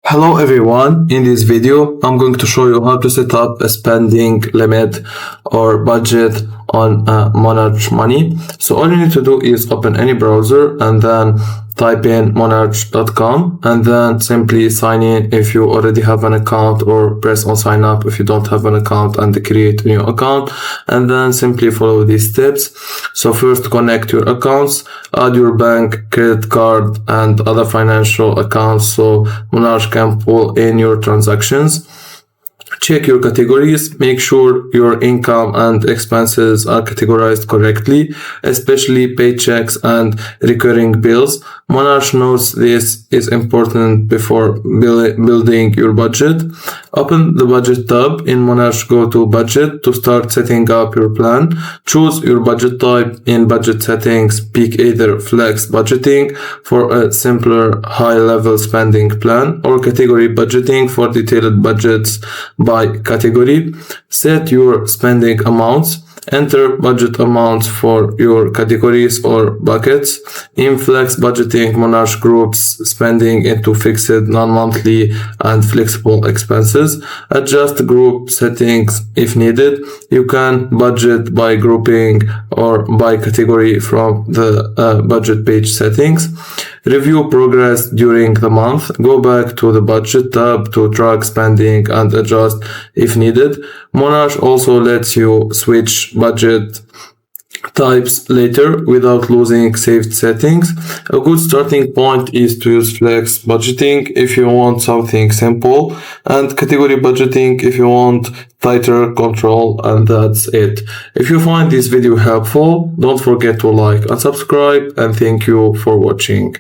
Hello everyone, in this video I'm going to show you how to set up a spending limit or budget on Monarch Money. So all you need to do is open any browser and then type in monarch.com and then simply sign in if you already have an account, or press on sign up if you don't have an account and create a new account, and then simply follow these steps. So first, connect your accounts, add your bank, credit card and other financial accounts so Monarch can pull in your transactions. Check your categories, make sure your income and expenses are categorized correctly, especially paychecks and recurring bills. Monarch knows this is important before building your budget. Open the budget tab in Monarch, go to budget to start setting up your plan. Choose your budget type. In budget settings, pick either flex budgeting for a simpler high-level spending plan or category budgeting for detailed budgets by category. Set your spending amounts. Enter budget amounts for your categories or buckets. In flex budgeting, Monarch groups spending into fixed, non-monthly and flexible expenses. Adjust group settings if needed. You can budget by grouping or by category from the budget page settings. Review progress during the month. Go back to the budget tab to track spending and adjust if needed. Monarch also lets you switch budget types later without losing saved settings. A good starting point is to use flex budgeting if you want something simple, and category budgeting if you want tighter control, and that's it. If you find this video helpful, don't forget to like and subscribe, and thank you for watching.